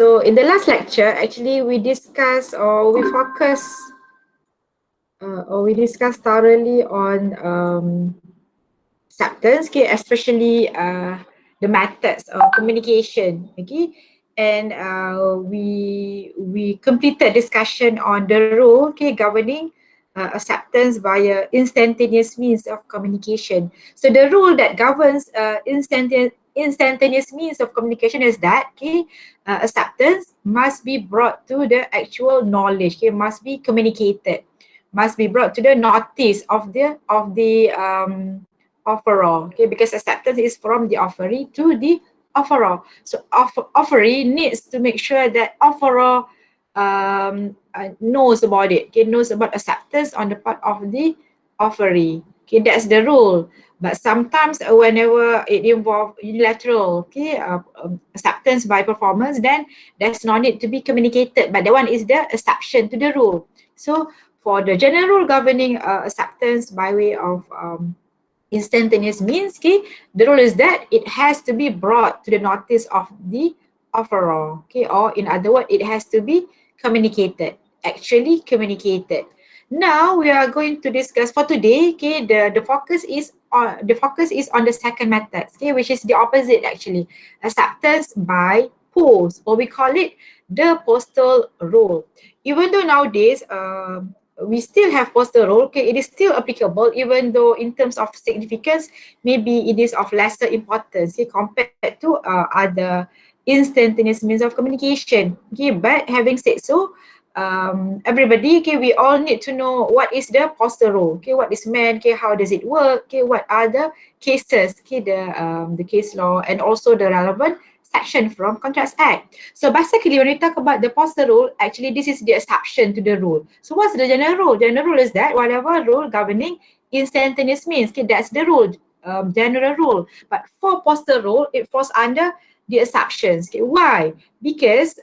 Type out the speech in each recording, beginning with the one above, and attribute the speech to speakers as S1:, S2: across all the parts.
S1: So in the last lecture, actually we discussed or we focus or we discussed thoroughly on acceptance, okay, especially the methods of communication, okay, and we completed discussion on the rule, okay, governing acceptance via instantaneous means of communication. So the rule that governs instantaneous means of communication is that, okay, acceptance must be brought to the actual knowledge, okay, must be communicated, must be brought to the notice of the offeror, okay, because acceptance is from the offeree to the offeror. So offeree needs to make sure that offeror knows about it, okay, knows about acceptance on the part of the offeree. Okay, that's the rule. But sometimes whenever it involves unilateral, okay, acceptance by performance, then there's no need to be communicated. But that one is the exception to the rule. So for the general rule governing acceptance by way of instantaneous means, okay, the rule is that it has to be brought to the notice of the offeror, okay, or in other words, it has to be communicated, actually communicated. Now we are going to discuss for today, okay, the focus is on the second method, okay, which is the opposite actually, acceptance by post, or we call it the postal rule. Even though nowadays we still have postal rule, okay, it is still applicable, even though in terms of significance, maybe it is of lesser importance, okay, compared to other instantaneous means of communication. Okay, but having said so, everybody, okay, we all need to know what is the postal rule, okay, what is meant, okay, how does it work, okay, what are the cases, okay, the case law, and also the relevant section from Contracts Act. So basically, when we talk about the postal rule, actually this is the exception to the rule. So what's the general rule? General rule is that whatever rule governing instantaneous means, okay, that's the rule, general rule. But for postal rule, it falls under the exceptions. Okay, why? Because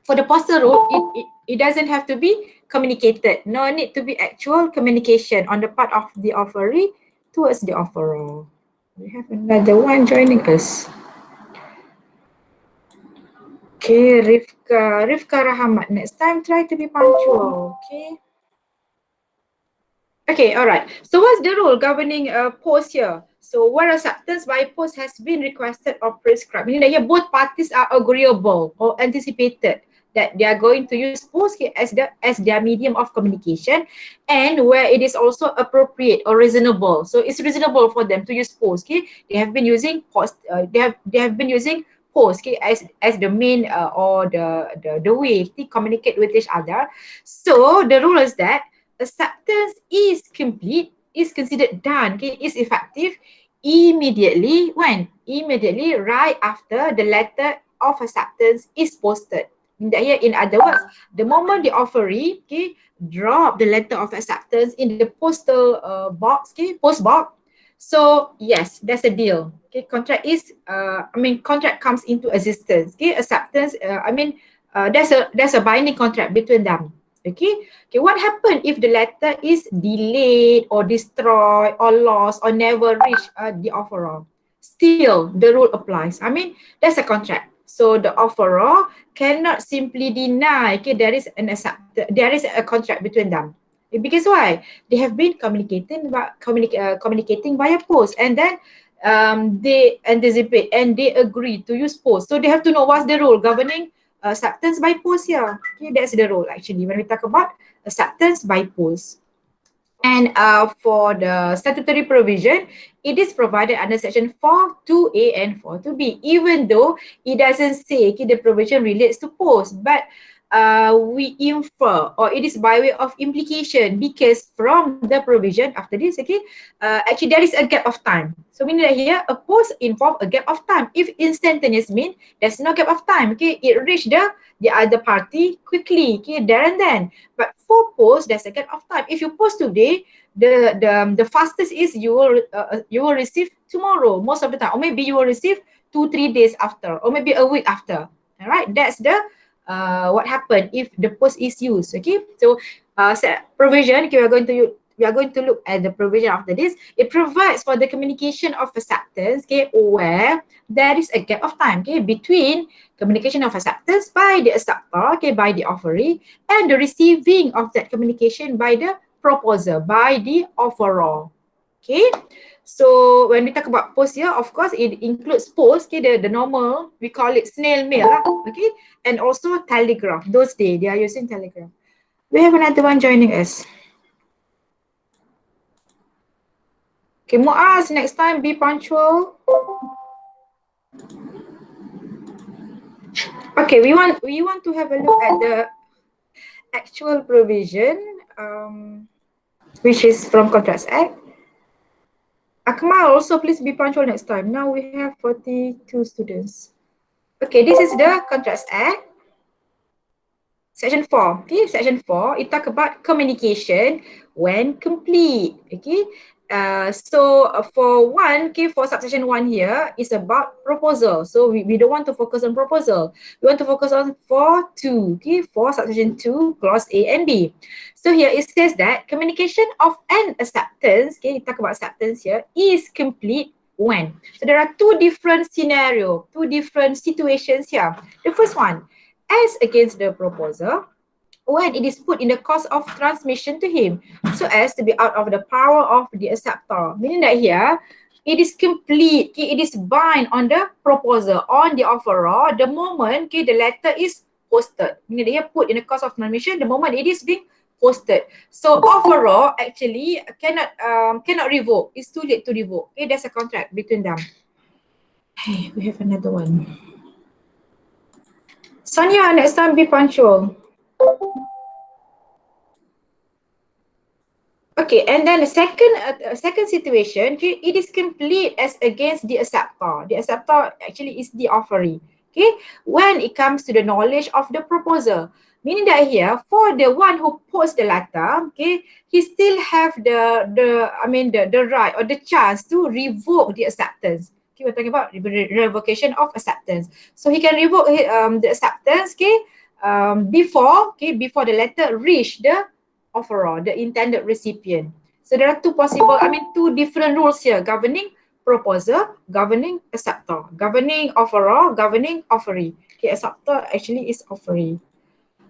S1: for the postal rule, it doesn't have to be communicated. No need to be actual communication on the part of the offeree towards the offeror. We have another one joining us. Okay, Rifka Rahmat. Next time, try to be punctual. Okay. Okay, all right. So what's the rule governing post here? So where acceptance by post has been requested or prescribed, meaning that here both parties are agreeable or anticipated that they are going to use post as their medium of communication, and where it is also appropriate or reasonable. So it's reasonable for them to use post. Okay, they have been using post. They have been using post, okay, as the main or the way to communicate with each other. So the rule is that acceptance is complete, is considered done, okay, is effective immediately. When? Immediately right after the letter of acceptance is posted. In other words, the moment the offeree, okay, drop the letter of acceptance in the postal box, okay, post box. So yes, that's a deal. Okay, contract comes into existence. Okay, acceptance. There's a binding contract between them. Okay, what happened if the letter is delayed or destroyed or lost or never reach the offeror? Still, the rule applies. That's a contract. So the offeror cannot simply deny, okay, there is a contract between them. Because why? They have been communicating via post, and then they anticipate and they agree to use post. So they have to know what's the rule governing acceptance by post here. Okay, that's the rule actually when we talk about acceptance by post. And for the statutory provision, it is provided under section 4.2a and 4.2b, even though it doesn't say, okay, the provision relates to post, but we infer, or it is by way of implication, because from the provision after this, okay, actually there is a gap of time. So meaning that here, a post involve a gap of time. If instantaneous mean there's no gap of time, okay, it reached the other party quickly, okay, there and then. But for post, there's a gap of time. If you post today, the fastest is you will receive tomorrow most of the time, or maybe you will receive 2-3 days after, or maybe a week after. All right, that's the what happened if the post is used. Okay, so provision, okay, we're going to we are going to look at the provision after this. It provides for the communication of acceptance, okay, where there is a gap of time, okay, between communication of acceptance by the acceptor, okay, by the offeree, and the receiving of that communication by the proposer, by the offeror. Okay. So when we talk about post here, of course, it includes post, okay, the normal, we call it snail mail, okay, and also telegraph. Those days, they are using telegraph. We have another one joining us. Okay, Muaz, next time be punctual. Okay, we want to have a look at the actual provision, which is from Contracts Act. Akmal, also please be punctual next time. Now we have 42 students. Okay, this is the Contracts Act. Section 4, okay, Section 4, it talk about communication when complete, okay. For one, okay, for subsection 1 here is about proposal. So we don't want to focus on proposal. We want to focus on for 2, okay, for subsection 2, clause A and B. So here it says that communication of an acceptance, okay, talk about acceptance here, is complete when. So there are two different scenarios, two different situations here. The first one, as against the proposer, when it is put in the course of transmission to him, so as to be out of the power of the acceptor. Meaning that here, it is complete, okay, it is bind on the proposer, on the offeror, the moment, okay, the letter is posted. Meaning that here put in the course of transmission, the moment it is being posted. So offeror actually cannot revoke. It's too late to revoke. Okay, there's a contract between them. Hey, we have another one. Sonia, next time be punctual. Okay, and then the second situation, okay, it is complete as against the acceptor. The acceptor actually is the offeree. Okay, when it comes to the knowledge of the proposer, meaning that here for the one who posts the letter, okay, he still have the right or the chance to revoke the acceptance. Okay, we're talking about revocation of acceptance. So he can revoke the acceptance, okay, before the letter reach the offeror, the intended recipient. So there are two two different rules here governing proposer, governing acceptor, governing offeror, governing offeree. Okay, acceptor actually is offeree.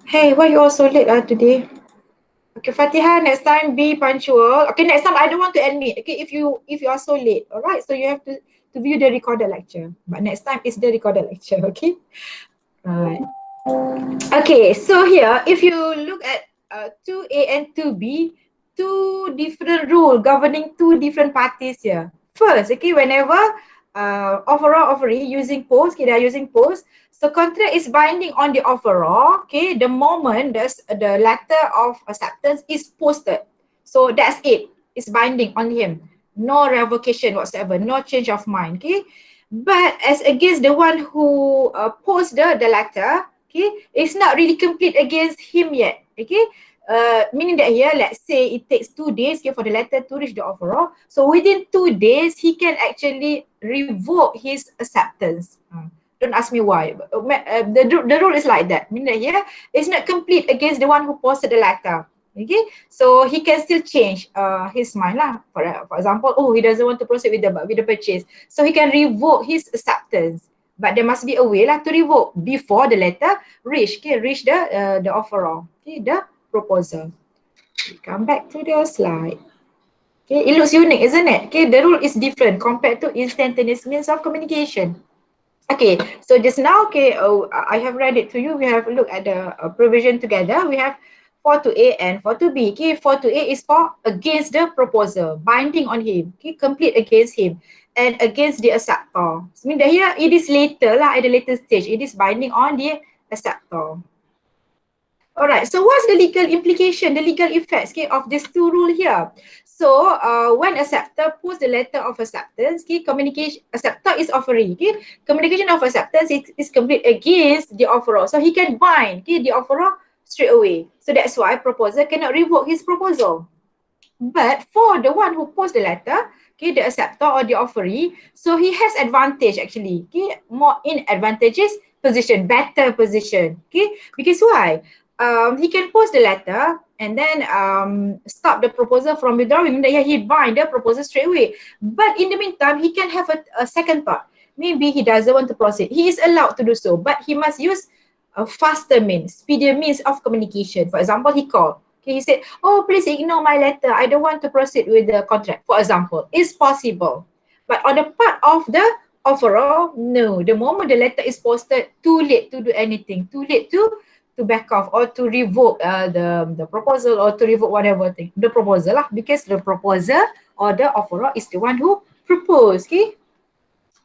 S1: Hey, why you all so late today? Okay, Fatiha, next time be punctual. Okay, next time I don't want to admit. Okay, if you are so late, all right. So you have to view the recorded lecture. But next time it's the recorded lecture. Okay. All right. Okay, so here, if you look at 2A and 2B, two different rules governing two different parties here. First, okay, whenever offeror, offeree using post, okay, they are using post. So contract is binding on the offeror, okay, the moment the letter of acceptance is posted. So that's it. It's binding on him. No revocation whatsoever, no change of mind, okay. But as against the one who posts the letter, okay, it's not really complete against him yet, okay. Meaning that here, let's say it takes 2 days, okay, for the letter to reach the offeror. So within 2 days, he can actually revoke his acceptance. Don't ask me why. But, the rule is like that. Meaning that here, it's not complete against the one who posted the letter. Okay, so he can still change his mind lah. For example, oh, he doesn't want to proceed with the purchase, so he can revoke his acceptance. But there must be a way lah to revoke before the letter reach the offeror, okay, the proposer. Come back to the slide. Okay, it looks unique, isn't it? Okay, the rule is different compared to instantaneous means of communication. Okay, so just now, okay, I have read it to you. We have looked at the provision together. We have 4 to A and 4 to B. Okay, 4 to A is for against the proposer, binding on him, okay, complete against him, and against the acceptor. So mean that here it is later lah, at the later stage, it is binding on the acceptor. Alright, so what's the legal implication, the legal effects, okay, of these two rules here? So when acceptor posts the letter of acceptance, okay, communication, acceptor is offering, okay, communication of acceptance is complete against the offeror. So he can bind, okay, the offeror straight away. So that's why proposer cannot revoke his proposal. But for the one who posts the letter, okay, the acceptor or the offeree, so he has advantage actually, okay, more in advantageous position, better position, okay, because why? He can post the letter, and then stop the proposal from withdrawing, then he bind the proposal straight away. But in the meantime, he can have a second thought. Maybe he doesn't want to proceed. He is allowed to do so, but he must use a faster means, speedier means of communication. For example, he called. Okay, he said, "Oh, please ignore my letter. I don't want to proceed with the contract." For example, it's possible. But on the part of the offeror, no. The moment the letter is posted, too late to do anything. Too late to back off or to revoke the proposal or to revoke whatever thing. The proposal lah, because the proposer or the offeror is the one who proposed. Okay.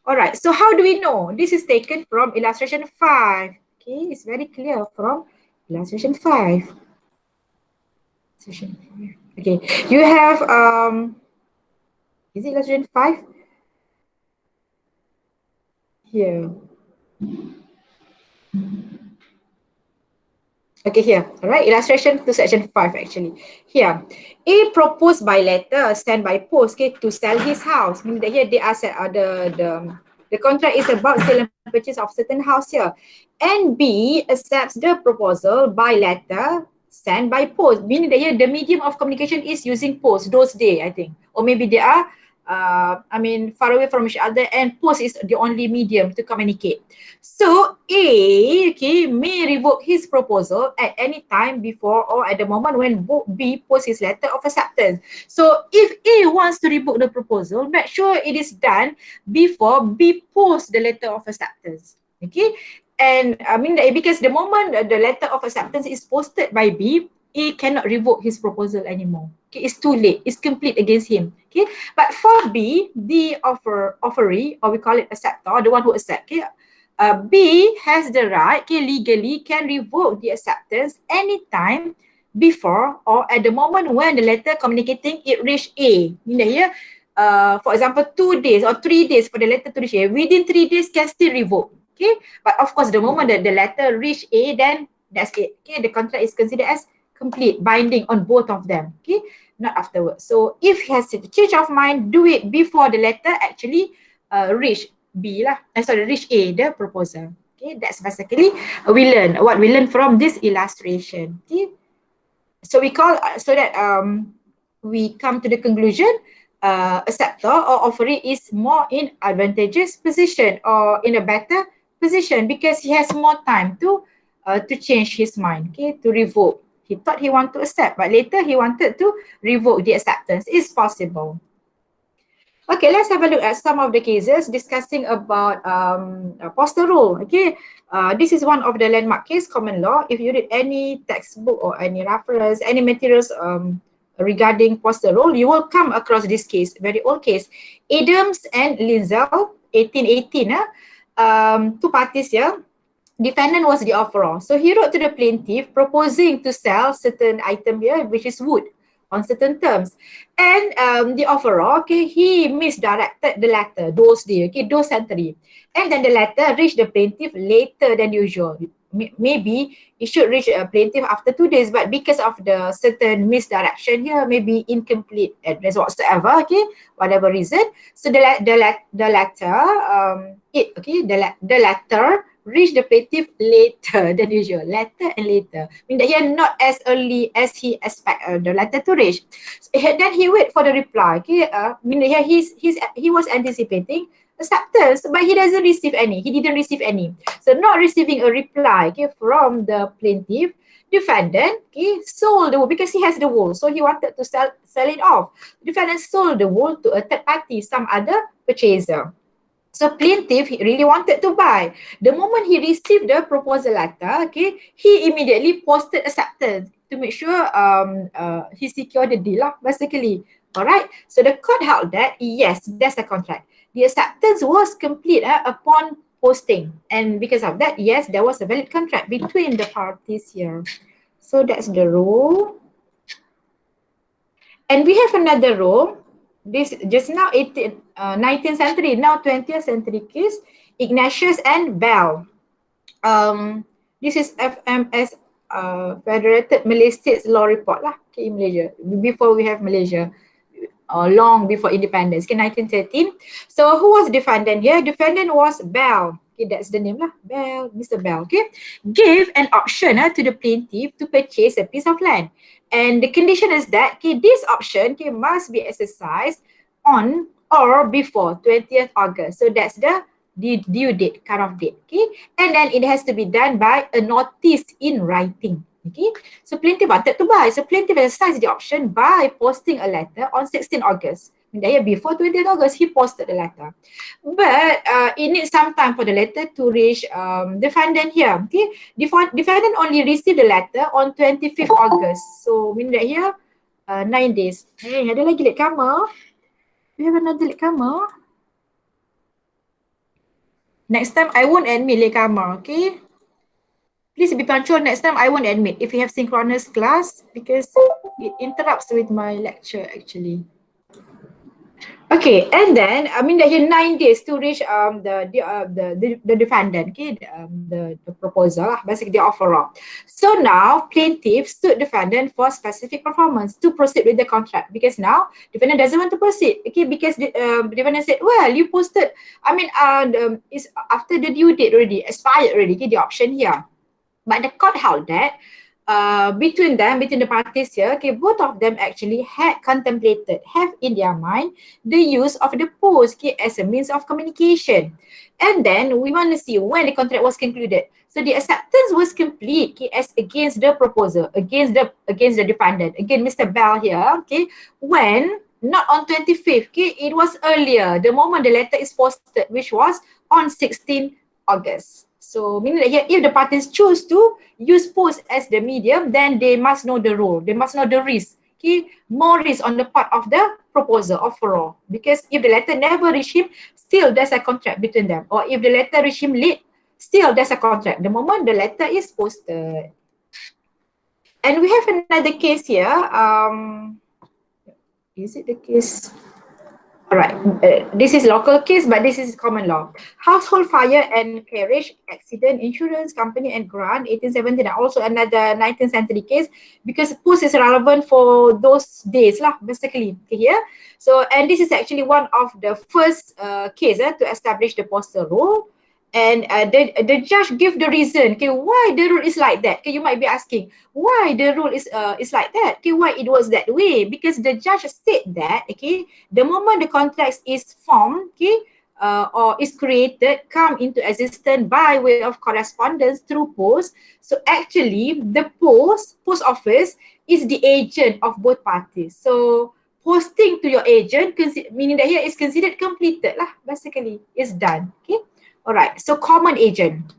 S1: All right. So how do we know? This is taken from illustration 5. Okay, it's very clear from illustration 5. Okay, you have is it illustration 5? Here. Okay, here. All right, illustration to section 5 actually. Here, A proposed by letter sent by post, okay, to sell his house. Meaning that here they are the contract is about sale and purchase of certain house here. And B accepts the proposal by letter sent by post. Meaning that here the medium of communication is using post those days, I think. Or maybe they are far away from each other, and post is the only medium to communicate. So A, okay, may revoke his proposal at any time before or at the moment when B posts his letter of acceptance. So if A wants to revoke the proposal, make sure it is done before B posts the letter of acceptance. Okay, and because the moment the letter of acceptance is posted by B, A cannot revoke his proposal anymore. Okay, it's too late. It's complete against him. Okay, but for B, the offeree, or we call it acceptor, the one who accepts. Okay, B has the right, okay, legally can revoke the acceptance anytime before or at the moment when the letter communicating it reach A. Here, for example, 2 days or 3 days for the letter to reach A. Within 3 days can still revoke. Okay, but of course, the moment that the letter reach A, then that's it. Okay, the contract is considered as complete, binding on both of them. Okay, not afterwards. So if he has a change of mind, do it before the letter actually reach B lah. Reach A, the proposal. Okay, that's basically what we learn from this illustration. Okay, so we call we come to the conclusion. Acceptor or offeree is more in advantageous position or in a better position because he has more time to change his mind. Okay, to revoke. He thought he wanted to accept, but later he wanted to revoke the acceptance. It's possible. Okay, let's have a look at some of the cases discussing about postal rule. Okay, this is one of the landmark case, common law. If you read any textbook or any reference, any materials regarding postal rule, you will come across this case, very old case. Adams and Linzel, 1818. Two parties here. Defendant was the offeror. So he wrote to the plaintiff proposing to sell certain item here, which is wood, on certain terms. And the offeror, okay, he misdirected the letter those days, okay, those century. And then the letter reached the plaintiff later than usual. Maybe it should reach a plaintiff after 2 days, but because of the certain misdirection here, maybe incomplete address whatsoever, okay, whatever reason. So the letter reach the plaintiff later than usual. Letter and later. Mean that here not as early as he expect the letter to reach. So, then he wait for the reply. Okay, mean that here he was anticipating acceptance, but he doesn't receive any. He didn't receive any. So not receiving a reply, okay, from the plaintiff, defendant, okay, sold the wool because he has the wool. So he wanted to sell it off. Defendant sold the wool to a third party, some other purchaser. So plaintiff really wanted to buy. The moment he received the proposal letter, okay, he immediately posted acceptance to make sure he secured the deal, basically. All right. So the court held that yes, that's a contract. The acceptance was complete upon posting, and because of that, yes, there was a valid contract between the parties here. So that's the rule. And we have another rule. This just now 19th century, now 20th century case, Ignatius and Bell. This is FMS Federated Malay States Law Report lah, okay, in Malaysia, before we have Malaysia, long before independence, okay, 1913. So who was defendant here? Defendant was Bell. Okay, that's the name lah, Bell, Mr. Bell. Okay, gave an option to the plaintiff to purchase a piece of land, and the condition is that okay, this option okay, must be exercised on or before 20th August. So that's the due date, cut-off date. Okay, and then it has to be done by a notice in writing. Okay, so plaintiff wanted to buy. So plaintiff exercised the option by posting a letter on 16 August. And then before 20th August, he posted the letter. But it needs some time for the letter to reach defendant here. Okay, defendant only received the letter on 25th August. So meaning that here, 9 days. Hey, ada lagi latecomer? We have another latecomer. Next time, I won't admit latecomer, okay? Please be punctual next time. I won't admit if you have synchronous class because it interrupts with my lecture actually. Okay, and then I mean, there are 9 days to reach the defendant, okay, the proposal, basically the offeror. So now plaintiff sued defendant for specific performance to proceed with the contract because now defendant doesn't want to proceed, okay, because the defendant said, well, you posted, I mean, it's after the due date already expired already, okay, the option here. But the court held that between the parties here, okay, both of them actually have in their mind the use of the post, okay, as a means of communication. And then we want to see when the contract was concluded. So the acceptance was complete, okay, as against the proposer, against the defendant. Again, Mr. Bell here, okay, when not on 25th, okay, it was earlier, the moment the letter is posted, which was on 16 August. So meaning that here, if the parties choose to use post as the medium, then they must know the rule. They must know the risk. Okay, more risk on the part of the proposer, offeror. Because if the letter never reach him, still there's a contract between them. Or if the letter reach him late, still there's a contract. The moment the letter is posted. And we have another case here. Is it the case? All right, this is local case, but this is common law. Household fire and carriage accident insurance company and grant 1817, also another 19th century case because post is relevant for those days lah, basically here. So, and this is actually one of the first case to establish the postal rule. And the judge give the reason, okay, why the rule is like that. Okay, you might be asking, why the rule is like that? Okay, why it was that way? Because the judge said that, okay, the moment the contract is formed, okay, or is created, come into existence by way of correspondence through post. So actually, the post office is the agent of both parties. So posting to your agent, meaning that here is considered completed lah, basically, it's done, okay. All right, so common agent.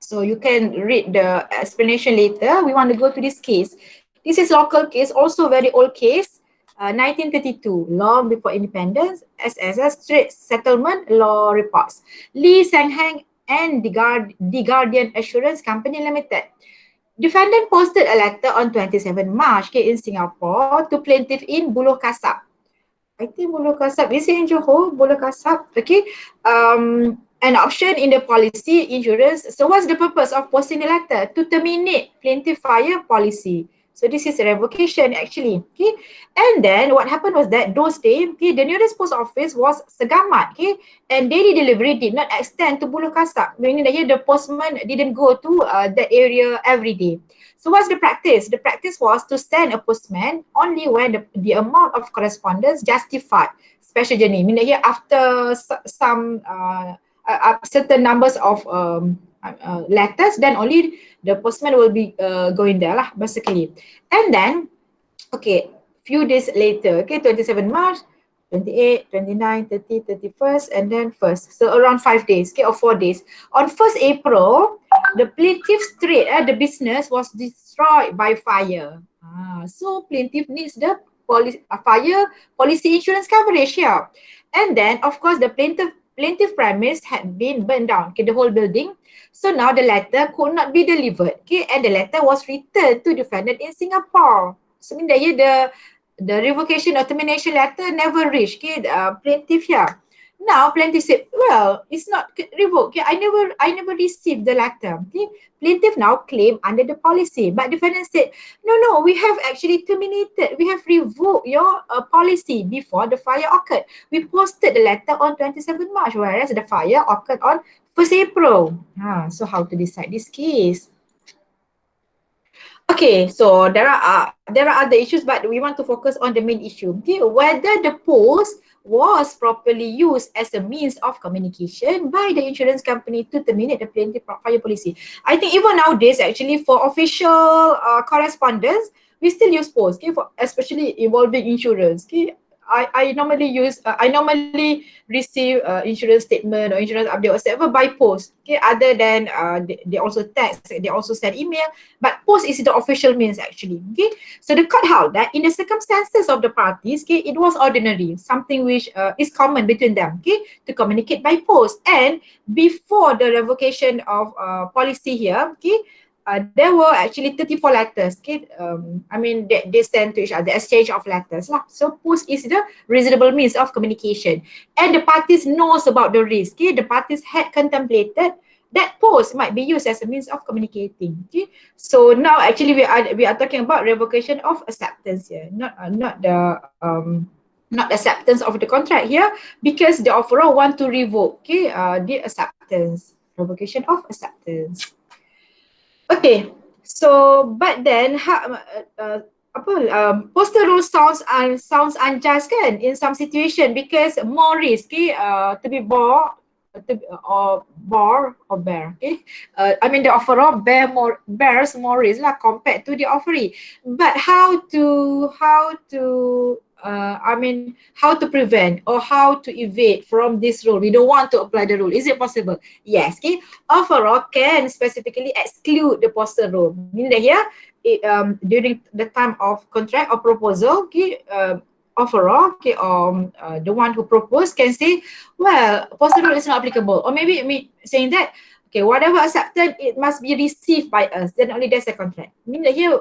S1: So you can read the explanation later. We want to go to this case. This is local case, also very old case, 1932, long before independence, SSS, Trade Settlement Law Reports. Lee Sang-Heng and the Guardian Assurance Company Limited. Defendant posted a letter on 27 March okay, in Singapore to plaintiff in Buluh Kasab. I think Buluh Kasab, is it in Johor? Buluh Kasab, okay. An option in the policy insurance. So what's the purpose of posting the letter? To terminate plaintiff fire policy. So this is a revocation actually, okay. And then what happened was that those days, okay, the nearest post office was Segamat, okay, and daily delivery did not extend to Buluh Kasab, meaning that here the postman didn't go to that area every day. So what's the practice? The practice was to send a postman only when the amount of correspondence justified special journey, meaning that here after some certain numbers of letters, then only the postman will be going there lah, basically. And then, okay, few days later, okay, 27 March, 28, 29, 30, 31st, and then 1st. So around 5 days, okay, or 4 days. On 1st April, the plaintiff's trade, the business was destroyed by fire. So plaintiff needs the fire policy insurance coverage here. And then, of course, the plaintiff premise had been burned down, okay, the whole building. So now the letter could not be delivered, okay, and the letter was returned to defendant in Singapore. So mean that here the revocation or termination letter never reached, okay, the plaintiff here. Now plaintiff said, well, it's not revoked, okay, I never received the letter, okay. Plaintiff now claim under the policy, but defendant said, no, we have actually terminated, we have revoked your policy before the fire occurred. We posted the letter on 27 March, whereas the fire occurred on 1st April. So how to decide this case? Okay, so there are other issues, but we want to focus on the main issue. Okay, whether the post was properly used as a means of communication by the insurance company to terminate the plaintiff fire policy. I think even nowadays, actually, for official correspondence, we still use post. Okay, for especially involving insurance. Okay, I normally receive insurance statement or insurance update whatever by post. Okay, other than they also text, they also send email, but post is the official means actually. Okay, so the court held that in the circumstances of the parties, okay, it was ordinary, something which is common between them, okay, to communicate by post. And before the revocation of policy here, okay, there were actually 34 letters. Okay, I mean they send to each other, exchange of letters lah. So post is the reasonable means of communication, and the parties knows about the risk. Okay, the parties had contemplated that post might be used as a means of communicating. Okay, so now actually we are talking about revocation of acceptance here, not acceptance of the contract here, because the offeror want to revoke, okay, the acceptance, revocation of acceptance. Okay, so but then postal rule sounds unjust kan in some situation, because more risk, okay, to be bore or bear, okay, I mean the offeror bears more risk lah compared to the offeree. But how to prevent or how to evade from this rule? We don't want to apply the rule. Is it possible? Yes. Okay, offeror can specifically exclude the postal rule, meaning that here during the time of contract or proposal, okay, offeror, okay, or the one who proposed can say, well, postal rule is not applicable, or maybe saying that, okay, whatever accepted, it must be received by us, then only there's a contract. Meaning that here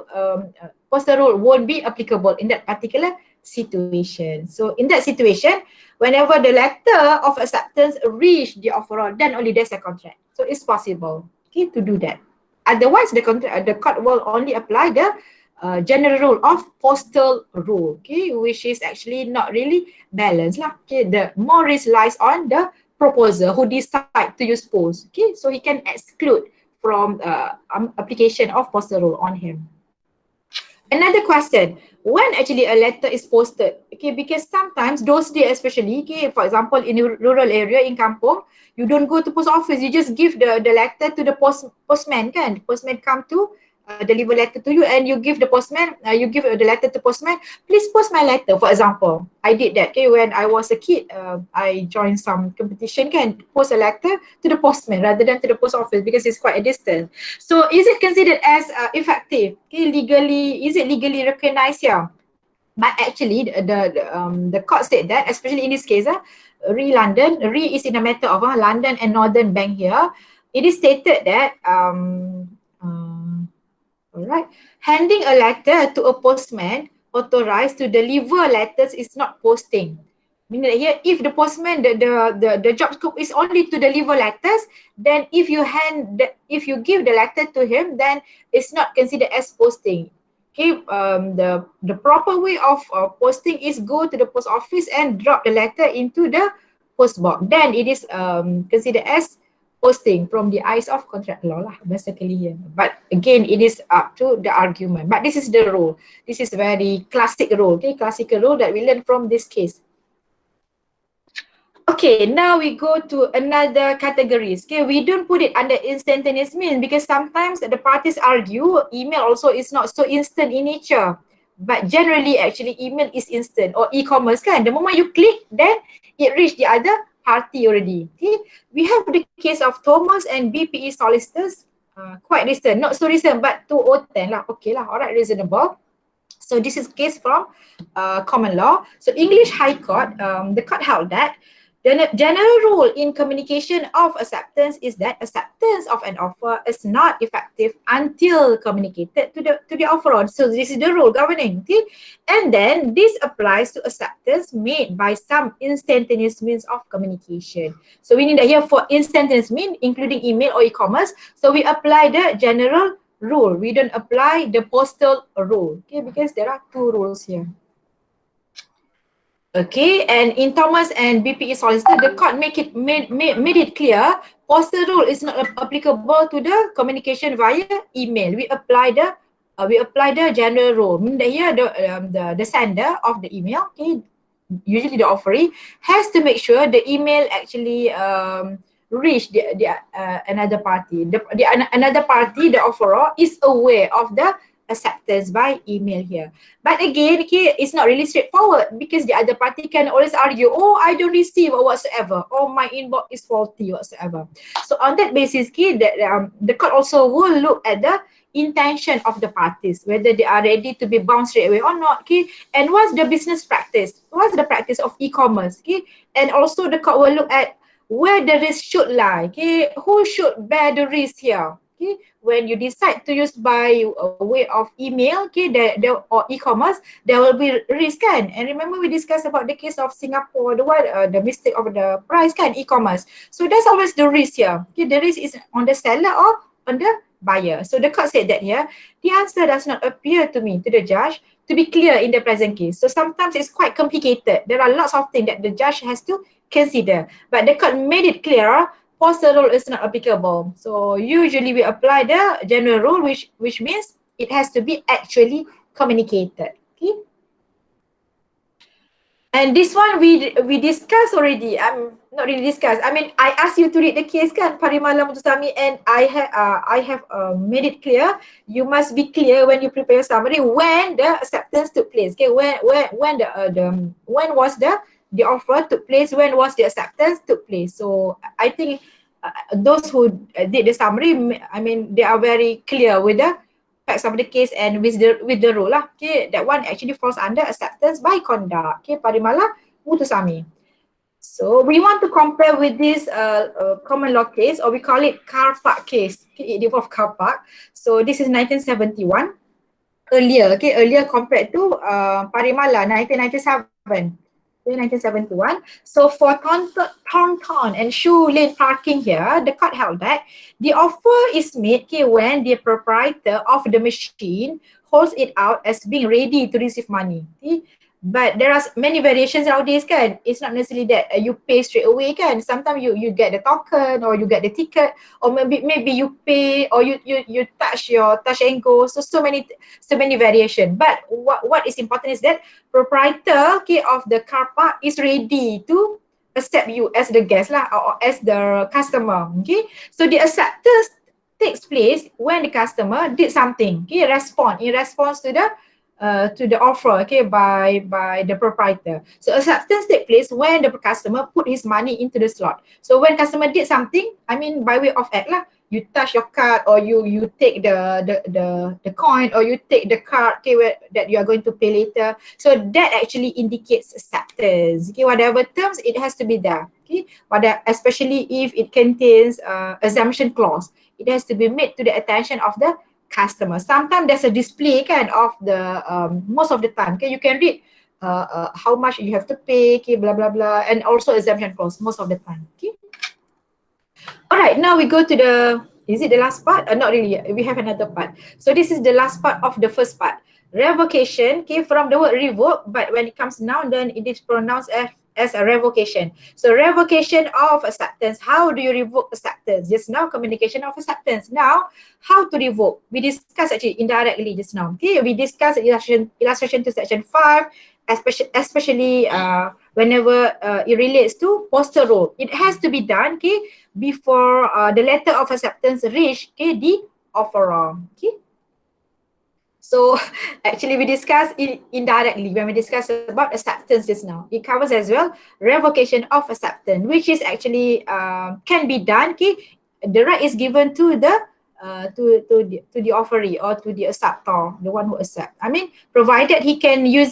S1: postal rule won't be applicable in that particular situation. So in that situation, whenever the letter of acceptance reach the offeror, then only there's a contract. So it's possible, okay, to do that. Otherwise, the court will only apply the general rule of postal rule, okay, which is actually not really balanced lah. Okay, the more risk lies on the proposer who decide to use post. Okay, so he can exclude from application of postal rule on him. Another question, when actually a letter is posted, okay, because sometimes those days especially, okay, for example in rural area, in kampung, you don't go to post office, you just give the letter to the postman kan. Postman come to deliver letter to you, and you give the postman, you give the letter to postman, please post my letter, for example. I did that, okay, when I was a kid, I joined some competition kan, post a letter to the postman rather than to the post office because it's quite a distance. So is it considered as effective? Okay, legally, is it legally recognized here? But actually, the court said that, especially in this case, London, is in a matter of London and Northern Bank here. It is stated that alright, handing a letter to a postman authorized to deliver letters is not posting. Meaning that here, if the postman, the job scope is only to deliver letters, then if you give the letter to him, then it's not considered as posting. Okay, the proper way of posting is go to the post office and drop the letter into the post box. Then it is considered as posting from the eyes of contract law lah, basically here. But again, it is up to the argument. But this is the rule. This is very classic rule, okay, classical rule that we learn from this case. Okay, now we go to another categories. Okay, we don't put it under instantaneous means because sometimes the parties argue email also is not so instant in nature. But generally, actually, email is instant, or e-commerce kan. The moment you click, then it reach the other party already. Okay, we have the case of Thomas and BPE solicitors, quite recent, not so recent, but 2010 lah. Okay lah, alright, reasonable. So this is case from common law. So English High Court, the court held that the general rule in communication of acceptance is that acceptance of an offer is not effective until communicated to the offeror. So this is the rule governing, okay? And then this applies to acceptance made by some instantaneous means of communication. So we need that here for instantaneous means, including email or e-commerce. So we apply the general rule. We don't apply the postal rule, okay? Because there are two rules here. Okay, and in Thomas and BPE solicitor, the court made it clear Postal rule is not applicable to the communication via email. We apply the general rule. Meaning that here the sender of the email, okay, usually the offeree, has to make sure the email actually reach the another party. Another party, the offerer, is aware of the acceptance by email here. But again, okay, it's not really straightforward because the other party can always argue, oh, I don't receive or whatsoever, or my inbox is faulty whatsoever. So on that basis, okay, the court also will look at the intention of the parties, whether they are ready to be bound straight away or not, okay, and what's the business practice, what's the practice of e-commerce, okay, and also the court will look at where the risk should lie, okay, who should bear the risk here, okay, when you decide to use by a way of email, okay, or e-commerce, there will be risk kan. And remember we discussed about the case of Singapore, the mistake of the price kan, e-commerce. So there's always the risk here, okay, the risk is on the seller or on the buyer. So the court said that here, the answer does not appear to me, to the judge, to be clear in the present case. So sometimes it's quite complicated. There are lots of things that the judge has to consider. But the court made it clear, postal rule is not applicable. So usually we apply the general rule, which means it has to be actually communicated. Okay. And this one we discussed already. Not really discussed. I mean, I asked you to read the case kan, Parimala Mutusami, and I have made it clear. You must be clear when you prepare your summary when the acceptance took place. Okay, when when was the offer took place? When was the acceptance took place? So I think those who did the summary, I mean, they are very clear with the facts of the case and with the rule lah. Okay, that one actually falls under acceptance by conduct. Okay, Parimala Mutusami. So we want to compare with this common law case, or we call it car park case. Okay, it involves car park. So this is 1971. Earlier compared to Parimala 1997. 1971. So for Taunton and Shoe Lane parking here, the court held that the offer is made, okay, when the proprietor of the machine holds it out as being ready to receive money. Okay? But there are many variations nowadays kan. It's not necessarily that you pay straight away kan. Sometimes you get the token or you get the ticket, or maybe you pay or you touch and go. So many variation. But what is important is that proprietor, okay, of the car park is ready to accept you as the guest lah, or as the customer. Okay. So the acceptance takes place when the customer did something, okay, in response to the offer, okay, by the proprietor. So acceptance take place when the customer put his money into the slot. So when customer did something, I mean by way of act lah, you touch your card, or you take the coin, or you take the card, okay, that you are going to pay later. So that actually indicates acceptance. Okay, whatever terms, it has to be there. Okay, especially if it contains assumption clause, it has to be made to the attention of the customer. Sometimes there's a display kind of the most of the time. Okay, you can read how much you have to pay, okay, blah blah blah, and also exemption clause most of the time. Okay. All right, now we go to is it the last part? Not really. We have another part. So this is the last part of the first part. Revocation, okay, from the word revoke, but when it comes noun, then it is pronounced as a revocation. So revocation of acceptance. How do you revoke acceptance? Just now, communication of acceptance. Now, how to revoke? We discussed actually indirectly just now. Okay, we discussed illustration to section 5, especially whenever it relates to postal rule. It has to be done, okay, before the letter of acceptance reach, okay, the offeror. Okay. So actually we discussed it indirectly when we discussed about acceptance just now. It covers as well revocation of acceptance, which is actually can be done. Okay, the right is given to the to the offeree or to the acceptor, the one who accepts. I mean, provided he can use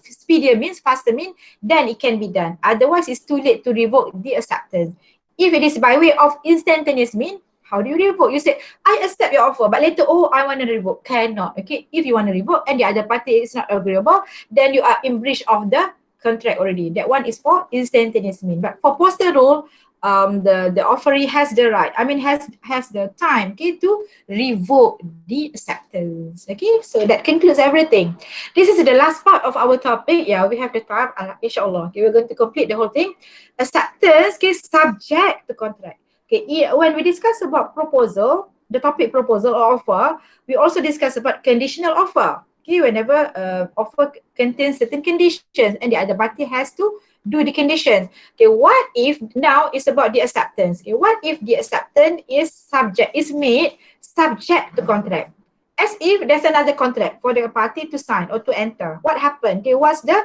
S1: speedier means, faster means, then it can be done. Otherwise, it's too late to revoke the acceptance. If it is by way of instantaneous means, how do you revoke? You say, I accept your offer, but later, oh, I want to revoke. Cannot. Okay. If you want to revoke and the other party is not agreeable, then you are in breach of the contract already. That one is for instantaneous mean. But for postal rule, the offeree has the right, I mean, has the time, okay, to revoke the acceptance. Okay. So that concludes everything. This is the last part of our topic. Yeah, we have the time. Inshallah. Okay, we're going to complete the whole thing. Acceptance, okay, subject to contract. Okay, when we discuss about proposal, the topic proposal or offer, we also discuss about conditional offer. Okay, whenever offer contains certain conditions and the other party has to do the conditions. Okay, what if now it's about the acceptance? Okay, what if the acceptance is made subject to contract? As if there's another contract for the party to sign or to enter. What happened? Okay, what's the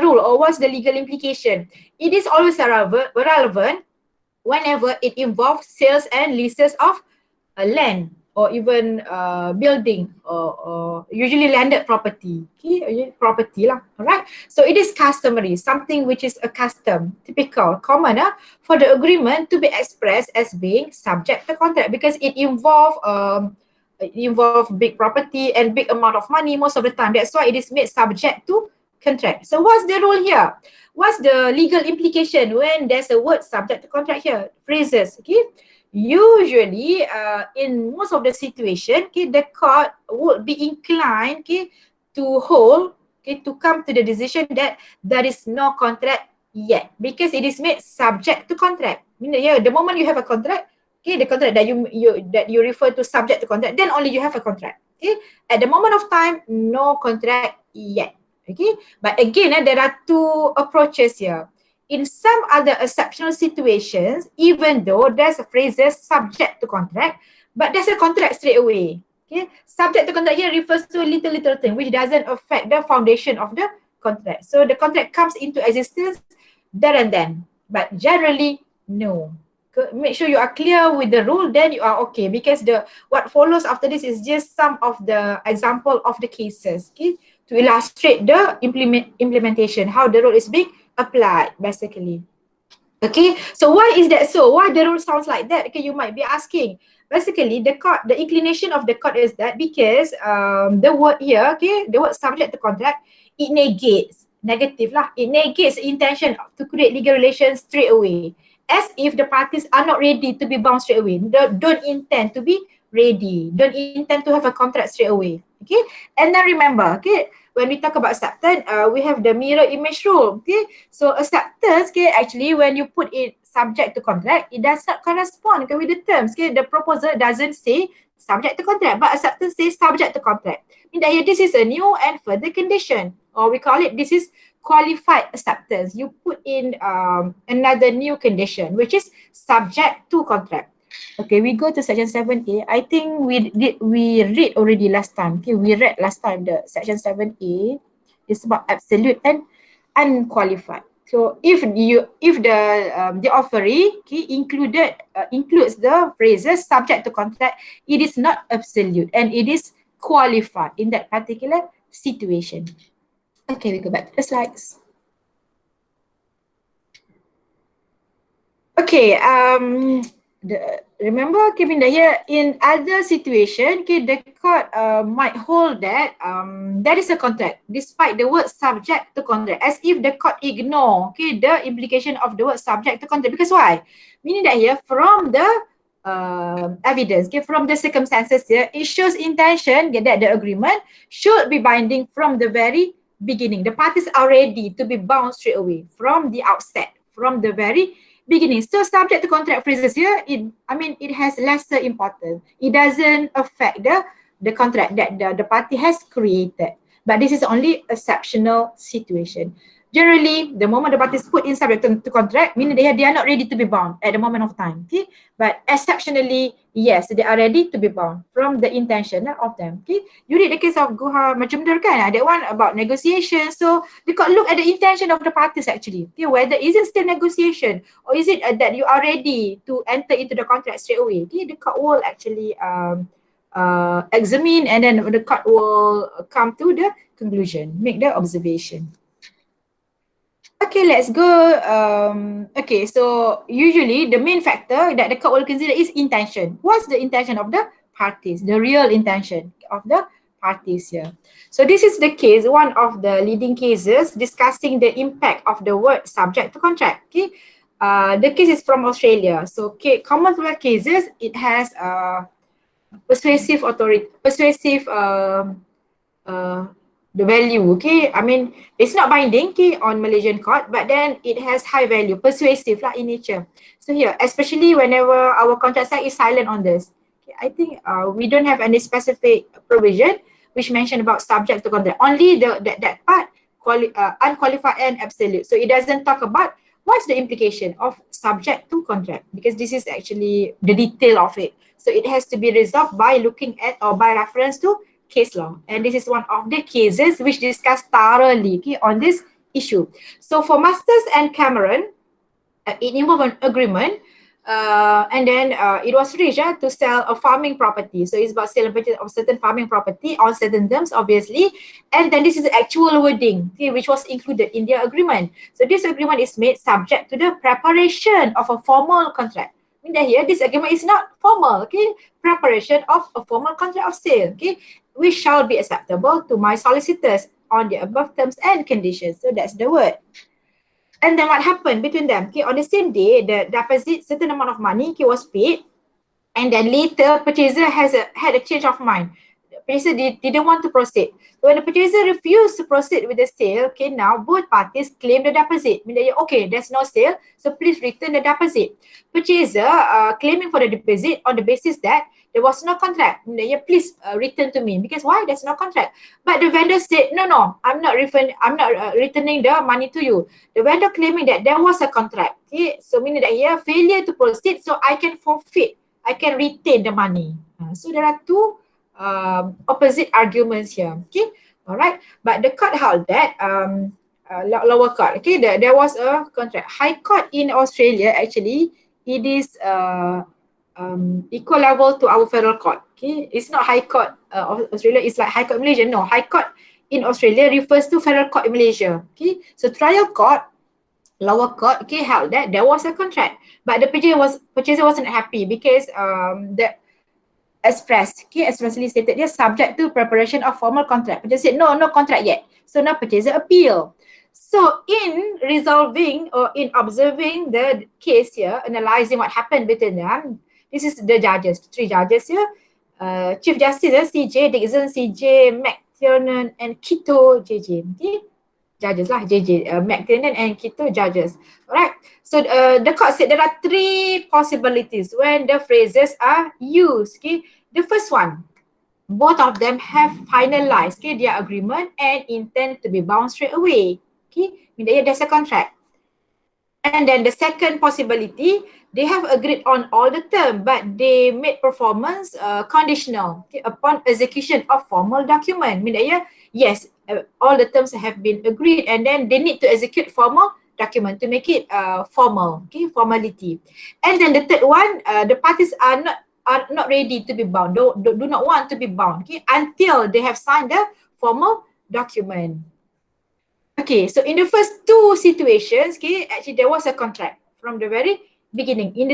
S1: rule or what's the legal implication? It is always relevant whenever it involves sales and leases of land or even building or usually landed property. Okay, property lah. Alright. So it is customary, something which is a custom, typical, common for the agreement to be expressed as being subject to contract because it involve big property and big amount of money most of the time. That's why it is made subject to contract. So what's the rule here? What's the legal implication when there's a word subject to contract here? Phrases, okay? Usually, in most of the situation, okay, the court would be inclined, okay, to hold, okay, to come to the decision that there is no contract yet because it is made subject to contract. Meaning, yeah, the moment you have a contract, okay, the contract that you refer to subject to contract, then only you have a contract. Okay, at the moment of time, no contract yet. Okay, but again, there are two approaches here. In some other exceptional situations, even though there's a phrases subject to contract, but there's a contract straight away. Okay, subject to contract here refers to a little thing which doesn't affect the foundation of the contract. So the contract comes into existence there and then, but generally no. Make sure you are clear with the rule, then you are okay because what follows after this is just some of the example of the cases, okay, to illustrate the implementation, how the rule is being applied basically. Okay, so why is that so? Why the rule sounds like that? Okay, you might be asking. Basically, the inclination of the court is that because the word here, okay, the word subject to contract, it negates, negative lah, it negates the intention to create legal relations straight away. As if the parties are not ready to be bound straight away. Don't intend to be ready. Don't intend to have a contract straight away. Okay, and then remember, okay, when we talk about acceptance, we have the mirror image rule. Okay, so acceptance, okay, actually when you put it subject to contract, it does not correspond, okay, with the terms. Okay, the proposal doesn't say subject to contract, but acceptance says subject to contract. Mean that here this is a new and further condition, or we call it this is qualified acceptance. You put in another new condition, which is subject to contract. Okay, we go to section 7A. I think we read already last time. Okay, we read last time the section 7A is about absolute and unqualified. So if the offeree, okay, includes the phrases subject to contract, it is not absolute and it is qualified in that particular situation. Okay, we go back to the slides. Okay, remember, Kevin, that here in other situation, okay, the court might hold that there is a contract despite the word subject to contract, as if the court ignore, okay, the implication of the word subject to contract. Because why? Meaning that here from the evidence, okay, from the circumstances here, it shows intention, okay, that the agreement should be binding from the very beginning. The parties are ready to be bound straight away from the outset, from the very beginning. So subject to contract phrases here, it has lesser importance. It doesn't affect the contract that the party has created. But this is only exceptional situation. Generally, the moment the parties put in subject to contract, meaning they are not ready to be bound at the moment of time. Okay, but exceptionally, yes, they are ready to be bound from the intention of them. Okay, you read the case of Guha Majumdar kan, that one about negotiation. So they could look at the intention of the parties actually. Okay, whether is it still negotiation or is it that you are ready to enter into the contract straight away. Okay, the court will actually examine and then the court will come to the conclusion, make the observation. Okay, let's go. Okay, so usually the main factor that the court will consider is intention. What's the intention of the parties? The real intention of the parties here. So this is the case, one of the leading cases discussing the impact of the word subject to contract. Okay, the case is from Australia. So okay, Commonwealth cases, it has persuasive authority, persuasive the value, okay? I mean, it's not binding, okay, on Malaysian court, but then it has high value, persuasive lah in nature. So here, especially whenever our contract side is silent on this, okay, I think we don't have any specific provision which mention about subject to contract. Only that part, unqualified and absolute. So it doesn't talk about what's the implication of subject to contract, because this is actually the detail of it. So it has to be resolved by looking at or by reference to case law. And this is one of the cases which discuss thoroughly, okay, on this issue. So for Masters and Cameron, it involved an agreement, and then it was reached to sell a farming property. So it's about sale and purchase of certain farming property on certain terms, obviously. And then this is the actual wording, okay, which was included in their agreement. So this agreement is made subject to the preparation of a formal contract. I mean that here, this agreement is not formal, okay? Preparation of a formal contract of sale, okay? Which shall be acceptable to my solicitors on the above terms and conditions. So that's the word. And then what happened between them? Okay, on the same day, the deposit, certain amount of money, okay, was paid. And then later, purchaser had a change of mind. The purchaser didn't want to proceed. So when the purchaser refused to proceed with the sale, okay, now both parties claim the deposit. Meaning, okay, there's no sale, so please return the deposit. Purchaser claiming for the deposit on the basis that there was no contract. Meaning, please return to me. Because why? There's no contract. But the vendor said, no, I'm not returning the money to you. The vendor claiming that there was a contract. Okay, so meaning that here, failure to proceed, so I can forfeit. I can retain the money. So there are two opposite arguments here. Okay, all right. But the court held that lower court. Okay, there was a contract. High court in Australia actually it is equal level to our federal court. Okay, it's not high court of Australia. It's like high court Malaysia. No, high court in Australia refers to federal court in Malaysia. Okay, so trial court, lower court, okay, held that there was a contract, but the purchaser wasn't happy because the expressly stated here subject to preparation of formal contract. Purchaser said no contract yet. So now purchaser appeal. So in resolving or in observing the case here, analyzing what happened between them, this is the judges, three judges here. Chief Justice CJ Dixon, CJ McTiernan, and Kito JJ. Okay? Judges lah, JJ, McTiernan and Kito judges. Alright, so the court said there are three possibilities when the phrases are used. Okay, the first one, both of them have finalized, okay, their agreement and intend to be bound straight away. Okay, meaning there's a contract. And then the second possibility, they have agreed on all the term, but they made performance conditional, okay, upon execution of formal document. Meaning yes, all the terms have been agreed, and then they need to execute formal document to make it formal, okay, formality. And then the third one, the parties are not ready to be bound, do not want to be bound, okay, until they have signed the formal document. Okay, so in the first two situations, okay, actually there was a contract from the very beginning. In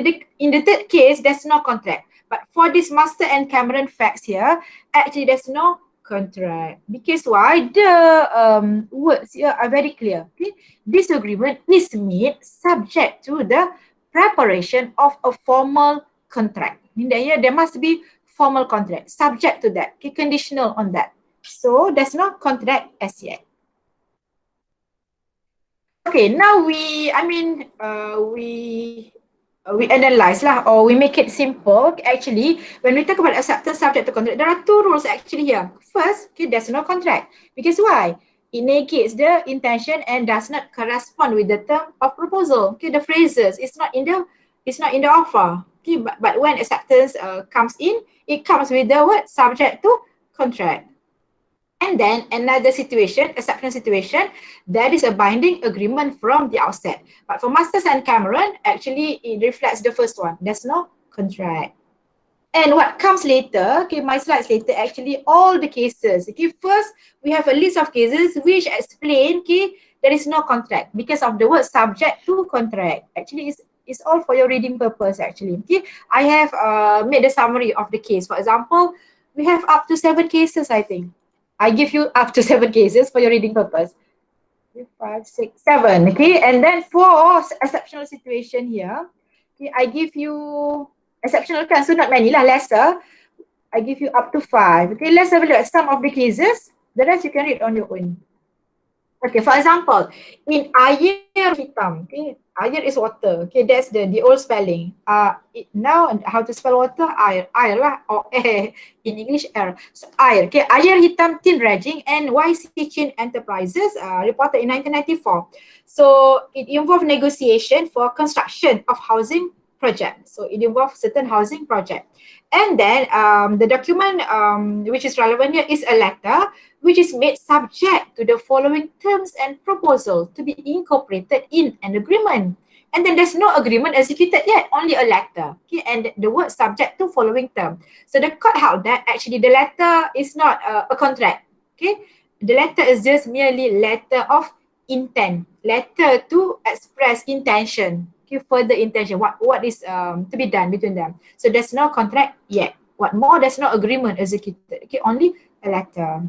S1: the third case, there's no contract. But for this Master and Cameron facts here, actually there's no contract. Because why? The words here are very clear. Okay, this agreement is made subject to the preparation of a formal contract. Meaning that here there must be formal contract subject to that. Okay, conditional on that. So there's no contract as yet. Okay, now we analyze lah, or we make it simple. Actually, when we talk about acceptance subject to contract, there are two rules actually here. First, okay, there's no contract. Because why? It negates the intention and does not correspond with the term of proposal. Okay, the phrases, it's not in the offer. Okay, but when acceptance comes in, it comes with the word subject to contract. And then another situation, acceptance situation, that is a binding agreement from the outset. But for Masters and Cameron, actually it reflects the first one. There's no contract. And what comes later, okay, my slides later, actually all the cases. Okay, first we have a list of cases which explain, okay, there is no contract because of the word subject to contract. Actually, it's all for your reading purpose actually. Okay, I have made a summary of the case. For example, we have up to 7 cases, I think. I give you up to 7 cases for your reading purpose. 5, 6, 7. Okay, and then for exceptional situation here, okay, I give you exceptional can, so not many lah, lesser. I give you up to 5. Okay, let's have a look at some of the cases. The rest you can read on your own. Okay, for example, in air hitam, okay, air is water. Okay, that's the old spelling. Now how to spell water? Air lah, or air in English air. So air. Okay, air hitam tin raging and YC Chin Enterprises reported in 1994. So it involved negotiation for construction of housing project. So it involved certain housing project. And then the document which is relevant here is a letter which is made subject to the following terms and proposal to be incorporated in an agreement. And then there's no agreement executed yet, only a letter. Okay, and the word subject to following term. So the court held that actually the letter is not a contract. Okay, the letter is just merely letter of intent, letter to express intention. Okay, further intention, what is to be done between them. So there's no contract yet. What more, there's no agreement executed. Okay, only a letter.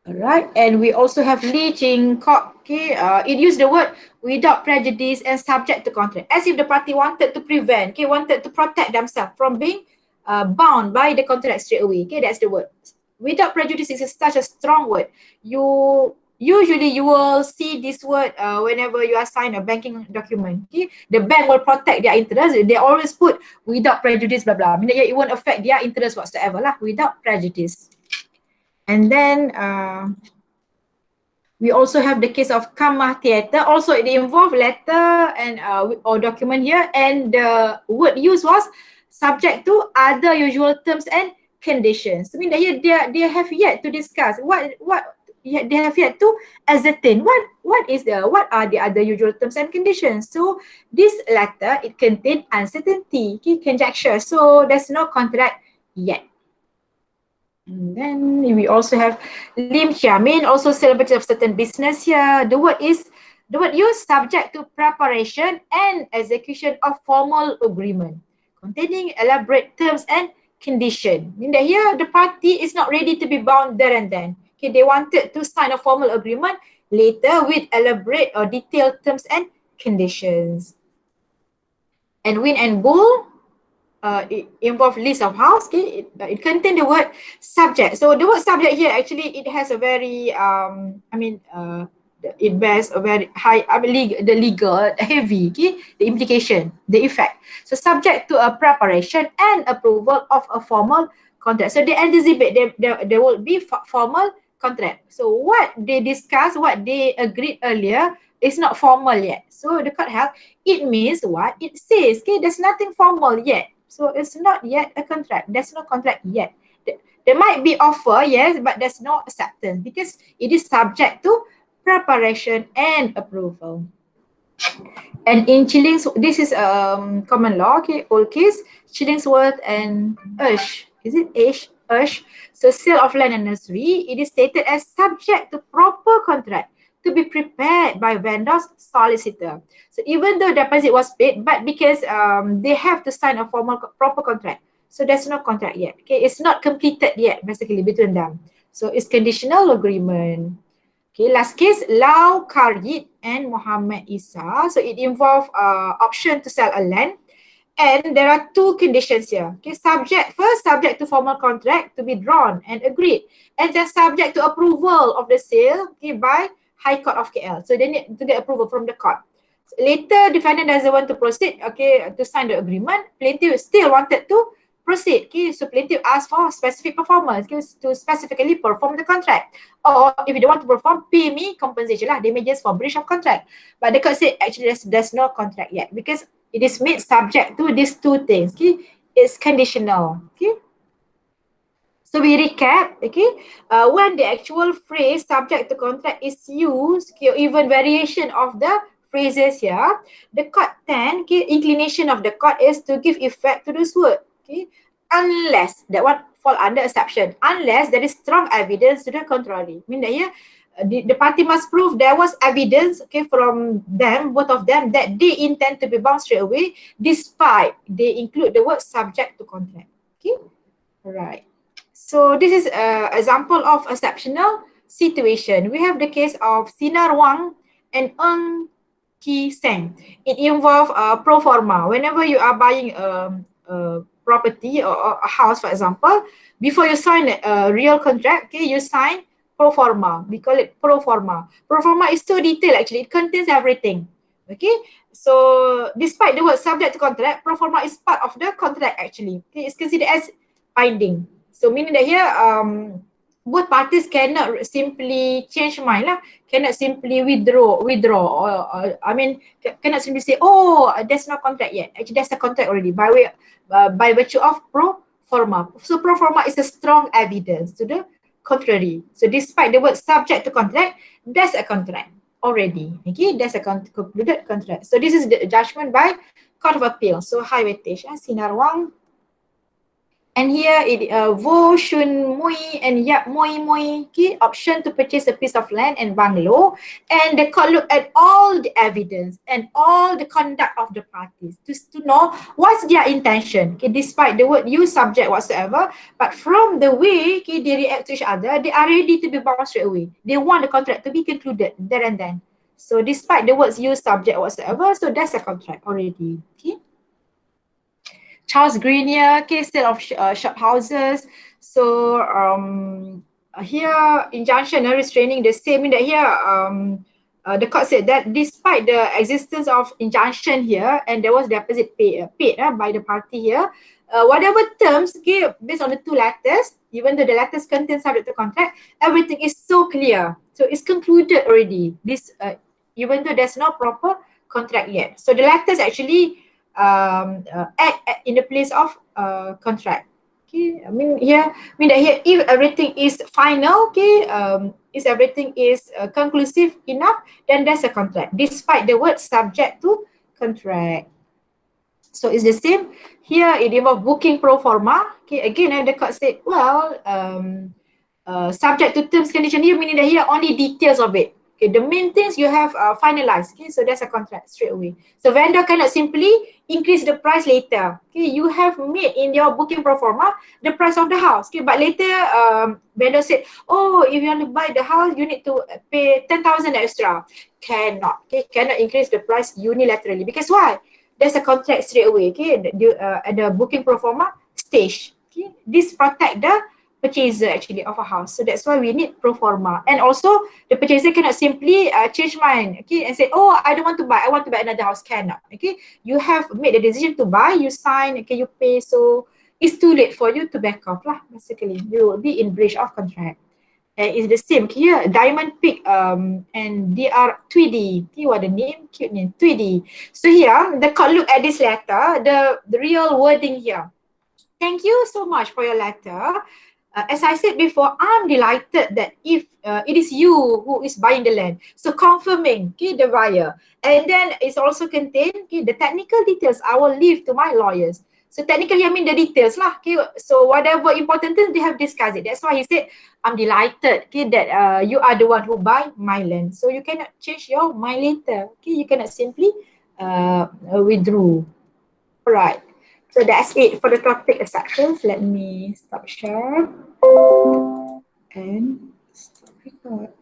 S1: Alright, and we also have Lee Ching Kok. Okay, it used the word without prejudice and subject to contract, as if the party wanted to prevent, okay, wanted to protect themselves from being bound by the contract straight away. Okay, that's the word. Without prejudice is such a strong word. You will see this word whenever you assign a banking document. Okay, the bank will protect their interest. They always put without prejudice, blah blah. Meaning it won't affect their interest whatsoever lah. Without prejudice. And then we also have the case of Kamah Theatre. Also, it involved letter and or document here, and the word used was subject to other usual terms and conditions. I mean that here they have yet to discuss what they have yet to ascertain what are the other usual terms and conditions. So this letter, it contained uncertainty, okay, conjecture. So there's no contract yet. And then we also have Lim Chia Min, also celebrity of certain business here. The word used subject to preparation and execution of formal agreement containing elaborate terms and condition. Meaning that here the party is not ready to be bound there and then. Okay, they wanted to sign a formal agreement later with elaborate or detailed terms and conditions. And Win and Bull, it involves list of house. Okay, it contains the word subject. So the word subject here actually it has a very it bears a very high the legal heavy, okay, the implication, the effect. So subject to a preparation and approval of a formal contract. So they anticipate there will be formal contract. So what they discussed, what they agreed earlier is not formal yet. So the court held it means what it says. Okay, there's nothing formal yet. So it's not yet a contract. There's no contract yet. There might be offer, yes, but there's no acceptance because it is subject to preparation and approval. And in Chillingsworth, this is common law, okay, old case, Chillingsworth and Ush. Is it Ush? So sale of land and nursery, it is stated as subject to proper contract to be prepared by vendor's solicitor. So even though deposit was paid, but because they have to sign a formal proper contract, so there's no contract yet. Okay, it's not completed yet basically between them. So it's conditional agreement. Okay, last case, Lau Karyit and Muhammad Isa. So it involves option to sell a land. And there are two conditions here. Okay, subject to formal contract to be drawn and agreed. And then subject to approval of the sale, okay, by High Court of KL. So they need to get approval from the court. So later, defendant doesn't want to proceed, okay, to sign the agreement. Plaintiff still wanted to proceed. Okay, so plaintiff asked for specific performance, okay, to specifically perform the contract. Or if you don't want to perform, pay me compensation lah, damages for breach of contract. But the court said actually there's no contract yet because it is made subject to these two things. Okay, it's conditional. Okay. So we recap, okay, when the actual phrase subject to contract is used, okay, even variation of the phrases here, the court then, okay, inclination of the court is to give effect to this word, okay, unless, that one fall under exception, unless there is strong evidence to the contrary. Mean that here, the party must prove there was evidence, okay, from them, both of them, that they intend to be bound straight away, despite they include the word subject to contract, okay, right. So this is an example of exceptional situation. We have the case of Sinar Wang and Ng Ki Seng. It involves pro forma. Whenever you are buying a property or a house, for example, before you sign a real contract, okay, you sign pro forma. We call it pro forma. Pro forma is so detailed actually. It contains everything. Okay, so despite the word subject to contract, pro forma is part of the contract actually. Okay, it's considered as binding. So meaning that here, both parties cannot simply change mind lah, cannot simply withdraw, or I mean, cannot simply say, oh, there's no contract yet. Actually, there's a contract already by virtue of pro forma. So pro forma is a strong evidence to the contrary. So despite the word subject to contract, there's a contract already. Okay, there's a concluded contract. So this is the judgment by Court of Appeal. So high weightage. Sinar Wang. And here it Vo Shun Mui and Yap Mui Mui, okay, option to purchase a piece of land and bungalow, and the court look at all the evidence and all the conduct of the parties to know what's their intention. Okay, despite the word use subject whatsoever, but from the way, okay, they react to each other, they are ready to be bound straight away. They want the contract to be concluded there and then. So despite the words use subject whatsoever, so that's a contract already. Okay. Charles Grenier, case sale of shop houses. So here injunction restraining the same in that here the court said that despite the existence of injunction here and there was deposit paid by the party here, whatever terms, okay, based on the two letters, even though the letters contain subject to contract, everything is so clear. So it's concluded already. This even though there's no proper contract yet. So the letters actually act in the place of contract. Okay, I mean that here, if everything is final, okay, if everything is conclusive enough, then there's a contract, despite the word subject to contract. So it's the same here. It involves booking pro forma. Okay, again, the court said, well, subject to terms condition here, meaning that here only details of it. Okay, the main things you have finalized. Okay, so that's a contract straight away. So vendor cannot simply increase the price later. Okay, you have made in your booking pro forma the price of the house. Okay, but later vendor said, oh, if you want to buy the house, you need to pay 10,000 extra. Cannot. Okay, cannot increase the price unilaterally because why? There's a contract straight away. Okay, at the booking pro forma stage. Okay, this protect the purchaser actually of a house. So that's why we need pro forma. And also the purchaser cannot simply change mind, okay, and say, oh, I don't want to buy, I want to buy another house. Cannot. Okay, you have made the decision to buy, you sign, okay, you pay, so it's too late for you to back off lah. Basically, you will be in breach of contract. And it's the same here, Diamond Peak and DR Tweedy. What the name? Cute name, Tweedy. So here, the court look at this letter, the real wording here. Thank you so much for your letter. As I said before, I'm delighted that if it is you who is buying the land, so confirming, okay, the buyer. And then it's also contained, okay, the technical details I will leave to my lawyers. So technically, I mean the details lah. Okay, so whatever important things, they have discussed it. That's why he said, I'm delighted, okay, that you are the one who buy my land. So you cannot change your mind later. Okay, you cannot simply withdraw. All right. So that's it for the topic sections. Let me stop share and stop record.